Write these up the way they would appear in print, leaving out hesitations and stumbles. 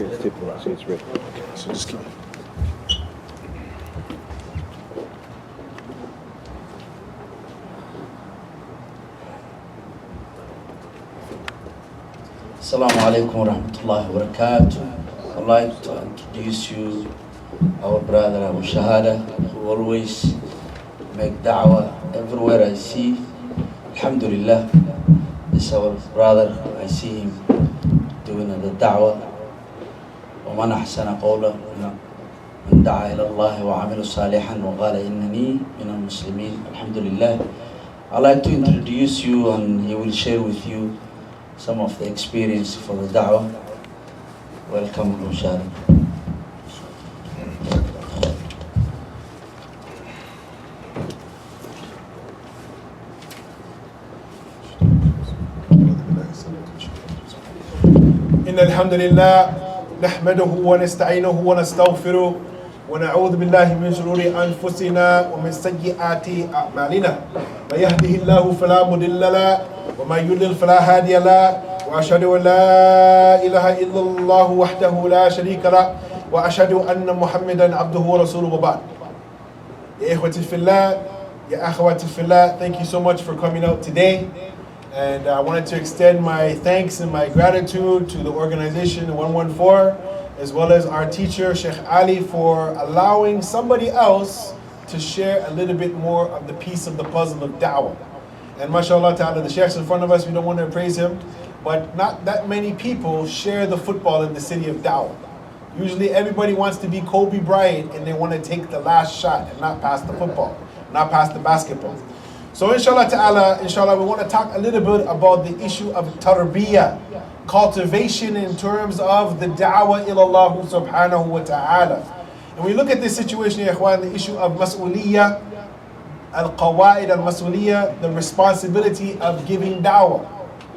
Okay, it's tipping. See, it's ready. Okay, so just keep. Assalamu alaikum wa rahmatullahi wa barakatuh. I'd like to introduce you our brother Abu Shahada, who always make da'wah everywhere I see. Alhamdulillah, this is our brother. I see him doing the da'wah. ومن أحسن قوله من دعا إلى الله وعمل صالحا وقال إنني من المسلمين. Alhamdulillah. I'd like to introduce you, and he will share with you some of the experience for the da'wah. Welcome, Abu Shahada. إن الحمد لله نحمده ونستعينه ونستغفره ونعوذ بالله من شرور أنفسنا ومن سيئات أعمالنا من يهده الله فلا مضل له ومن يضلل فلا هادي له وأشهد أن لا إله إلا الله وحده لا شريك له وأشهد أن محمدا عبده ورسوله وبعد. يا إخوتي في الله يا أخواتي في الله, thank you so much for coming out today. And I wanted to extend my thanks and my gratitude to the organization 114, as well as our teacher, Sheikh Ali, for allowing somebody else to share a little bit more of the piece of the puzzle of da'wah. And mashallah ta'ala, the sheikhs in front of us, we don't want to praise him, but not that many people share the football in the city of da'wah. Usually everybody wants to be Kobe Bryant and they want to take the last shot and not pass the football, not pass the basketball. So inshallah ta'ala, we want to talk a little bit about the issue of tarbiyah, cultivation in terms of the da'wah ilallah subhanahu wa ta'ala. And we look at this situation, ya ikhwan, the issue of mas'uliyah, al-qawaid al-mas'uliyah, the responsibility of giving da'wah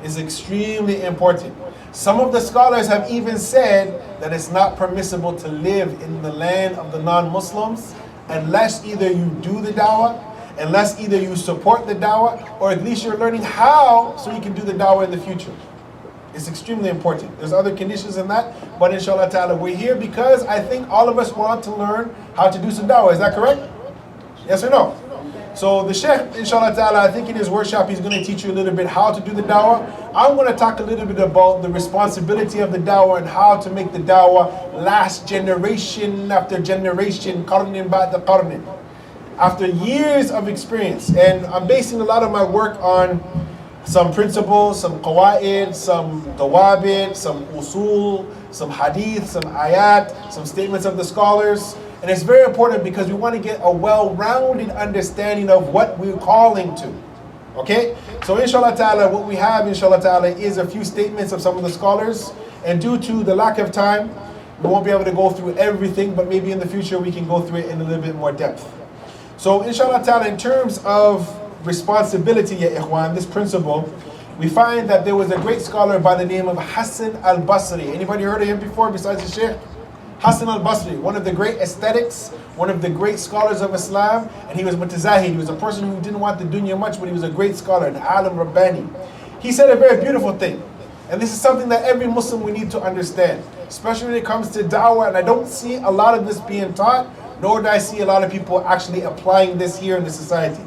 is extremely important. Some of the scholars have even said that it's not permissible to live in the land of the non-Muslims unless either you do the da'wah, unless either you support the da'wah, or at least you're learning how so you can do the da'wah in the future. It's extremely important. There's other conditions in that, but inshallah ta'ala, we're here because I think all of us want to learn how to do some da'wah. Is that correct? Yes or no? So the Sheikh, inshallah ta'ala, I think in his workshop, he's going to teach you a little bit how to do the da'wah. I'm going to talk a little bit about the responsibility of the da'wah and how to make the da'wah last generation after generation, qarnin ba'da qarnin. After years of experience, and I'm basing a lot of my work on some principles, some qawaid, some dawabit, some usul, some hadith, some ayat, some statements of the scholars. And it's very important because we want to get a well-rounded understanding of what we're calling to. Okay? So inshallah ta'ala, what we have inshallah ta'ala is a few statements of some of the scholars. And due to the lack of time, we won't be able to go through everything, but maybe in the future we can go through it in a little bit more depth. So inshallah ta'ala, in terms of responsibility, ya ikhwan, this principle, we find that there was a great scholar by the name of Hassan al-Basri. Anybody heard of him before besides the Sheikh? Hassan al-Basri, one of the great aesthetics, one of the great scholars of Islam, and he was mutazahid. He was a person who didn't want the dunya much, but he was a great scholar, an alim rabbani. He said a very beautiful thing, and this is something that every Muslim we need to understand, especially when it comes to da'wah, and I don't see a lot of this being taught, nor do I see a lot of people actually applying this here in the society.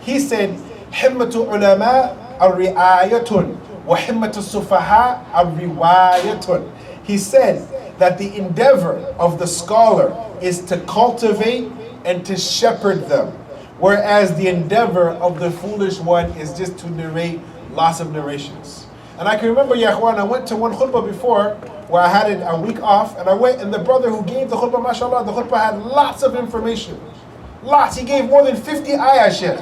He said, himmatu ulama al-ri'ayatun wa himmatu sufaha al-riwayatun. He said that the endeavor of the scholar is to cultivate and to shepherd them, whereas the endeavor of the foolish one is just to narrate lots of narrations. And I can remember, ya ikhwan, I went to one khutbah before where I had a week off, and I went, and the brother who gave the khutbah, mashallah, the khutbah had lots of information. Lots. He gave more than 50 ayah, Sheikh.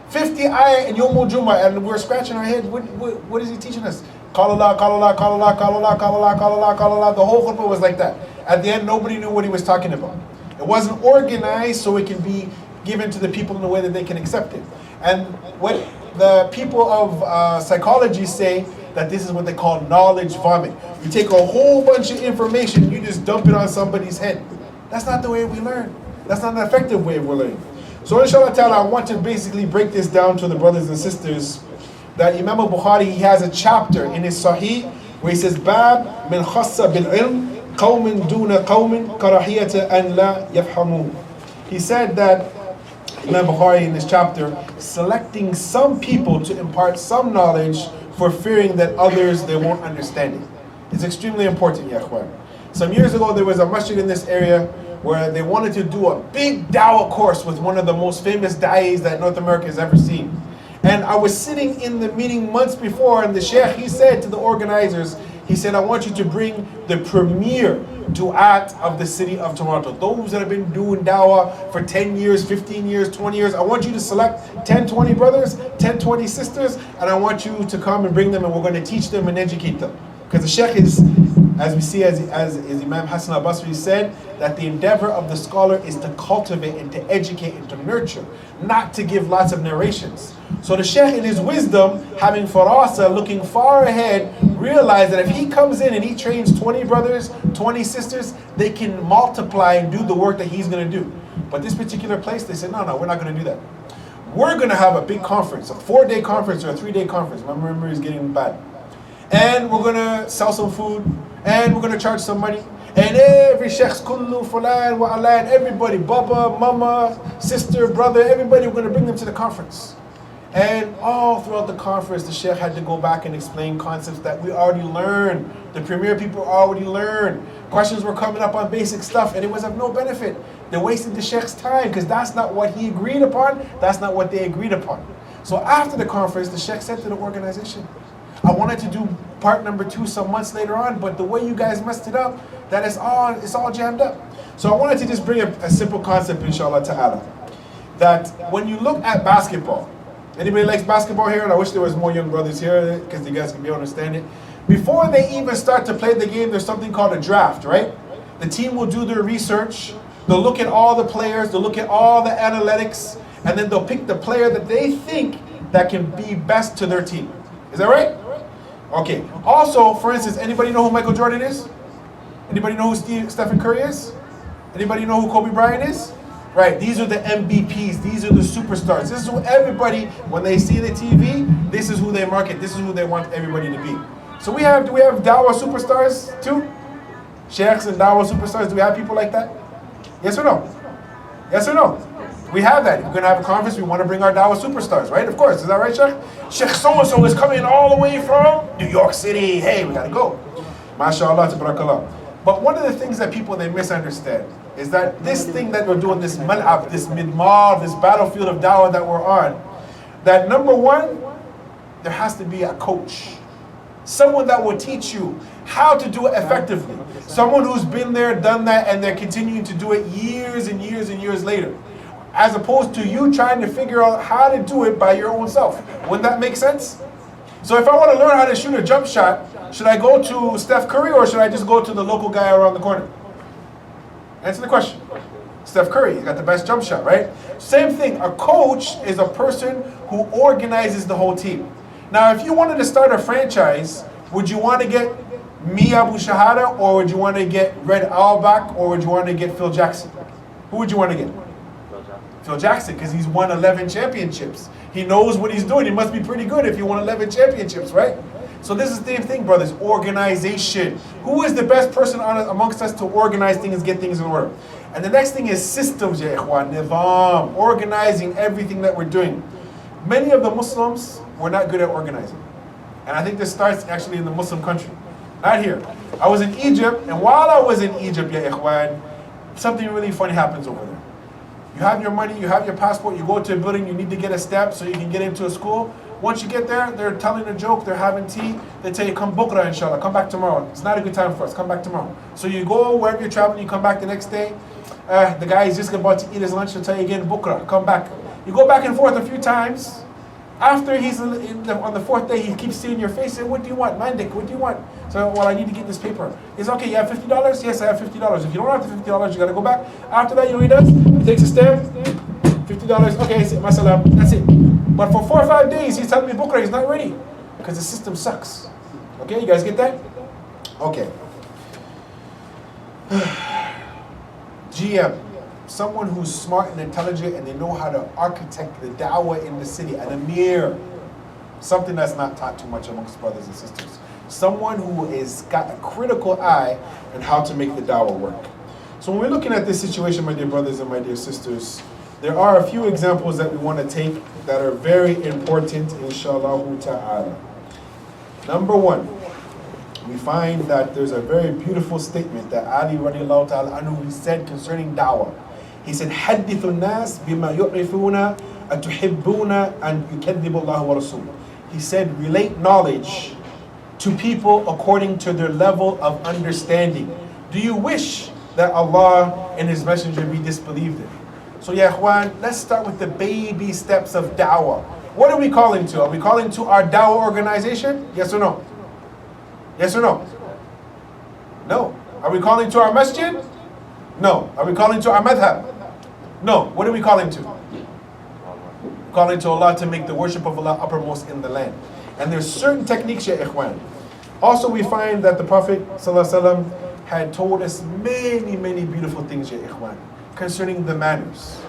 50 ayah in Yawmul Jummah, and we're scratching our head. What is he teaching us? Qala Allah, qala Allah, qala Allah, qala Allah, qala Allah, qala Allah, qala Allah. The whole khutbah was like that. At the end, nobody knew what he was talking about. It wasn't organized so it can be given to the people in a way that they can accept it. And what the people of psychology say, that this is what they call knowledge vomit. You take a whole bunch of information and you just dump it on somebody's head. That's not the way we learn. That's not an effective way of learning. So inshallah ta'ala, I want to basically break this down to the brothers and sisters, that Imam al-Bukhari, he has a chapter in his Sahih where he says, Bab min khassa bil ilm قوم دون قوم كراهية أن لا يفهموا. He said that Imam Bukhari in this chapter, selecting some people to impart some knowledge for fearing that others they won't understand it. It's extremely important, ya ikhwan. Some years ago there was a masjid in this area where they wanted to do a big dawah course with one of the most famous da'is that North America has ever seen. And I was sitting in the meeting months before, and the sheikh, he said to the organizers, he said, I want you to bring the premier du'at of the city of Toronto. Those that have been doing dawah for 10 years, 15 years, 20 years. I want you to select 10, 20 brothers, 10, 20 sisters, and I want you to come and bring them, and we're going to teach them and educate them. Because the sheikh is, as we see, as Imam Hassan al-Basri said, that the endeavor of the scholar is to cultivate and to educate and to nurture, not to give lots of narrations. So the sheikh, in his wisdom, having farasa, looking far ahead, realized that if he comes in and he trains 20 brothers, 20 sisters, they can multiply and do the work that he's going to do. But this particular place, they said, no, we're not going to do that. We're going to have a big conference, a 4-day conference or a 3-day conference. My memory is getting bad. And we're going to sell some food, and we're going to charge some money. And every sheikhs, kullu, fulan, wa alan, everybody, baba, mama, sister, brother, everybody, we're going to bring them to the conference. And all throughout the conference, the sheikh had to go back and explain concepts that we already learned. The premier people already learned. Questions were coming up on basic stuff, and it was of no benefit. They wasted the sheikh's time, because that's not what he agreed upon. That's not what they agreed upon. So after the conference, the sheikh said to the organization, I wanted to do part number 2 some months later on, but the way you guys messed it up, that it's all jammed up. So I wanted to just bring a simple concept, inshallah ta'ala, that when you look at basketball, anybody likes basketball here? And I wish there was more young brothers here, because you guys can be able to understand it. Before they even start to play the game, there's something called a draft, right? The team will do their research, they'll look at all the players, they'll look at all the analytics, and then they'll pick the player that they think that can be best to their team. Is that right? Okay. Also, for instance, anybody know who Michael Jordan is? Anybody know who Stephen Curry is? Anybody know who Kobe Bryant is? Right, these are the MVPs, these are the superstars. This is who everybody, when they see the TV, this is who they market, this is who they want everybody to be. So do we have Dawah superstars too? Sheikhs and Dawah superstars, do we have people like that? Yes or no? Yes or no? We have that. We're going to have a conference, we want to bring our Dawah superstars, right? Of course, is that right, Sheikh? Sheikh so-and-so is coming all the way from New York City. Hey, we got to go. MashaAllah, tabarakallah. But one of the things that people, they misunderstand is that this thing that we're doing, this mal'ab, this midmar, this battlefield of dawah that we're on, that number one, there has to be a coach. Someone that will teach you how to do it effectively. Someone who's been there, done that, and they're continuing to do it years and years and years later. As opposed to you trying to figure out how to do it by your own self. Wouldn't that make sense? So if I want to learn how to shoot a jump shot, should I go to Steph Curry or should I just go to the local guy around the corner? Answer the question. Steph Curry, he's got the best jump shot, right? Same thing, a coach is a person who organizes the whole team. Now, if you wanted to start a franchise, would you want to get me, Abu Shahada, or would you want to get Red Auerbach, or would you want to get Phil Jackson? Who would you want to get? Phil Jackson, because he's won 11 championships. He knows what he's doing. He must be pretty good if he won 11 championships, right? So this is the same thing, brothers, organization. Who is the best person amongst us to organize things, get things in order? And the next thing is systems, ya ikhwan, nivam, organizing everything that we're doing. Many of the Muslims were not good at organizing. And I think this starts actually in the Muslim country, not here. I was in Egypt, and while I was in Egypt, ya ikhwan, something really funny happens over there. You have your money, you have your passport, you go to a building, you need to get a stamp so you can get into a school. Once you get there, they're telling a joke, they're having tea, they tell you, come bukra inshallah, come back tomorrow. It's not a good time for us, come back tomorrow. So you go wherever you're traveling, you come back the next day. The guy is just about to eat his lunch, he'll tell you again, bukra, come back. You go back and forth a few times. After he's on the 4th day, he keeps seeing your face, and what do you want? Mandik, what do you want? So, well, I need to get this paper. It's okay, you have $50? Yes, I have $50. If you don't have the $50, you gotta go back. After that, you know what he does? He takes a stamp, $50, okay, masalam, that's it. But for 4 or 5 days, he's telling me bukra, he's not ready. Because the system sucks. Okay, you guys get that? Okay. GM. Someone who's smart and intelligent and they know how to architect the dawah in the city, an amir, something that's not taught too much amongst brothers and sisters. Someone who is got a critical eye on how to make the dawah work. So when we're looking at this situation, my dear brothers and my dear sisters, there are a few examples that we want to take that are very important, inshallah ta'ala. Number one, we find that there's a very beautiful statement that Ali radiallahu ta'ala anhu he said concerning dawah. He said, حَدِّثُ النَّاسِ بِمَا يُعْرِفُونَ أَتُحِبُّونَ أَنْ يُكَذِّبُ اللَّهُ وَرَسُولُهُ. He said, relate knowledge to people according to their level of understanding. Do you wish that Allah and His Messenger be disbelieved in? So ya ikhwan, let's start with the baby steps of da'wah. What are we calling to? Are we calling to our da'wah organization? Yes or no? Yes or no? No. Are we calling to our masjid? No. Are we calling to our madhab? No. What are we calling to? Calling to Allah to make the worship of Allah uppermost in the land. And there's certain techniques, ya ikhwan. Also we find that the Prophet ﷺ had told us many, many beautiful things, ya ikhwan, concerning the manners.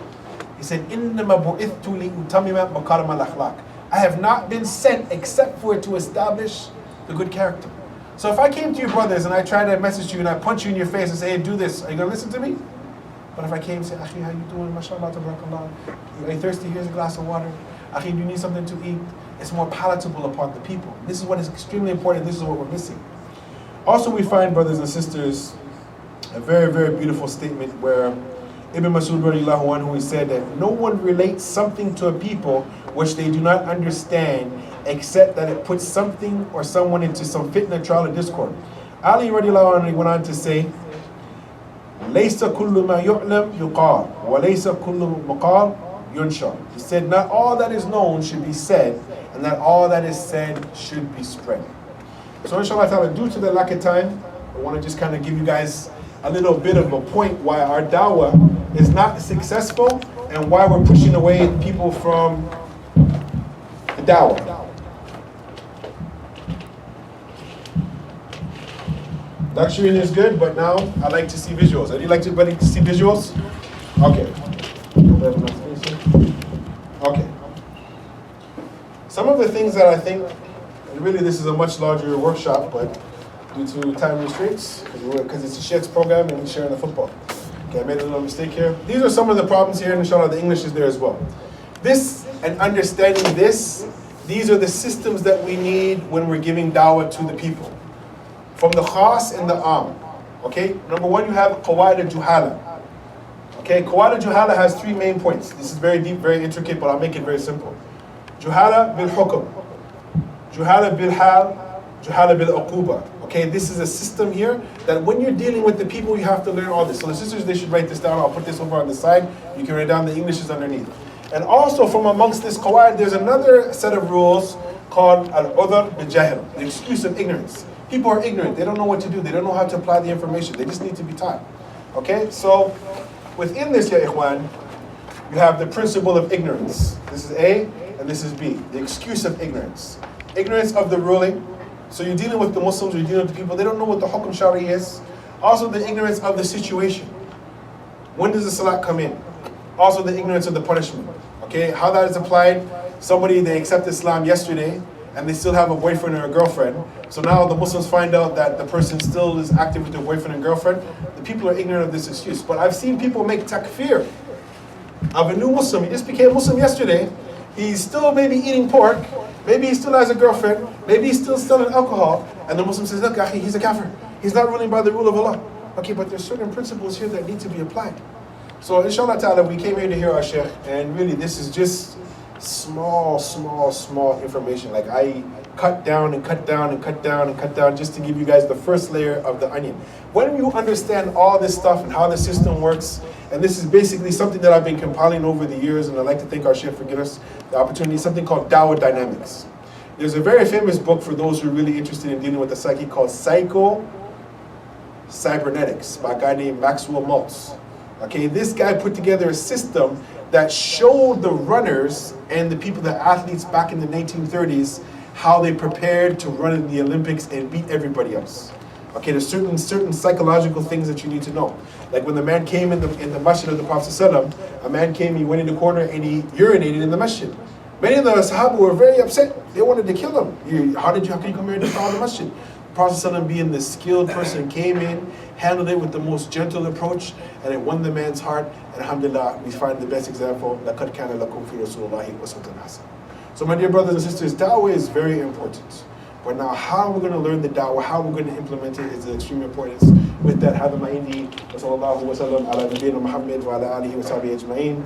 He said, إِنَّمَا بُعِثْتُ لِأُتَمِّمَ مَكَارِمَ الْأَخْلَاقِ. I have not been sent except for to establish the good character. So if I came to you brothers and I tried to message you and I punch you in your face and say, hey, do this, are you going to listen to me? But if I came and say, Akhi, how you doing? MashaAllah, tabarakallah. Are you thirsty? Here's a glass of water. Akhi, do you need something to eat? It's more palatable upon the people. This is what is extremely important. This is what we're missing. Also, we find, brothers and sisters, a very, very beautiful statement where Ibn Mas'ud radiallahu anhu, he said that no one relates something to a people which they do not understand except that it puts something or someone into some fitna, trial, or discord. Ali radiallahu anhu went on to say, لَيْسَ كُلُّ مَا يُعْلَمْ يُقَالْ وَلَيْسَ كُلُّ مَقَالْ يُنْشَرْ. He said, not all that is known should be said, and not all that is said should be spread. So inshallah ta'ala, due to the lack of time, I want to just kind of give you guys a little bit of a point why our dawah is not successful and why we're pushing away people from the dawah. Lecturing is good, but now I like to see visuals. Would you like to see visuals? Okay. Okay. Some of the things that I think, and really this is a much larger workshop, but due to time restraints, because it's a Sheikh's program and he's sharing the football. Okay, I made a little mistake here. These are some of the problems here, and inshallah the English is there as well. This, and understanding this, these are the systems that we need when we're giving dawah to the people. From the khas and the am. Okay, number one, you have qawaid al-juhala. Okay, qawaid al-juhala has three main points. This is very deep, very intricate, but I'll make it very simple. Juhala bil-hukm, juhala bil-hal, juhala bil-uquba. Okay, this is a system here that when you're dealing with the people, you have to learn all this. So the sisters, they should write this down. I'll put this over on the side. You can write down the English is underneath. And also from amongst this qawaid, there's another set of rules called al-udhr bil-jahl, the excuse of ignorance. People are ignorant. They don't know what to do. They don't know how to apply the information. They just need to be taught. Okay? So, within this, ya ikhwan, you have the principle of ignorance. This is A, and this is B. The excuse of ignorance. Ignorance of the ruling. So you're dealing with the Muslims, you're dealing with the people. They don't know what the hukm shari is. Also the ignorance of the situation. When does the salat come in? Also the ignorance of the punishment. Okay? How that is applied. Somebody, they accept Islam yesterday, and they still have a boyfriend or a girlfriend. So now the Muslims find out that the person still is active with their boyfriend and girlfriend. The people are ignorant of this excuse. But I've seen people make takfir of a new Muslim. He just became Muslim yesterday. He's still maybe eating pork. Maybe he still has a girlfriend. Maybe he's still selling alcohol. And the Muslim says, look, akhi, he's a kafir. He's not ruling by the rule of Allah. Okay, but there's certain principles here that need to be applied. So inshallah ta'ala, we came here to hear our Shaykh. And really, this is just small information. Like I cut down and cut down and cut down and cut down just to give you guys the first layer of the onion. When you understand all this stuff and how the system works, and this is basically something that I've been compiling over the years, and I'd like to thank our Shaykh for giving us the opportunity, something called Dawah Dynamics. There's a very famous book for those who are really interested in dealing with the psyche called Psycho-Cybernetics by a guy named Maxwell Maltz. Okay, this guy put together a system that showed the runners and the people, the athletes back in the 1930s, how they prepared to run in the Olympics and beat everybody else. Okay, there's certain psychological things that you need to know. Like when the man came in the masjid of the Prophet ﷺ, a man came, he went in the corner and he urinated in the masjid. Many of the Sahaba were very upset. They wanted to kill him. How can you come here and defile the masjid? Prophet ﷺ, being the skilled person, came in, handled it with the most gentle approach, and it won the man's heart. And alhamdulillah, we find the best example. لَقَدْ كَانَ لَكُمْ فِي رَسُولِ اللَّهِ أُسْوَةٌ حَسَنَةٌ. So my dear brothers and sisters, da'wah is very important. But now how we're going to learn the da'wah, how we're going to implement it is of extreme importance. With that, هذا ما عندي وصلى الله وسلم على نبينا محمد وعلى آله وصحبه أجمعين.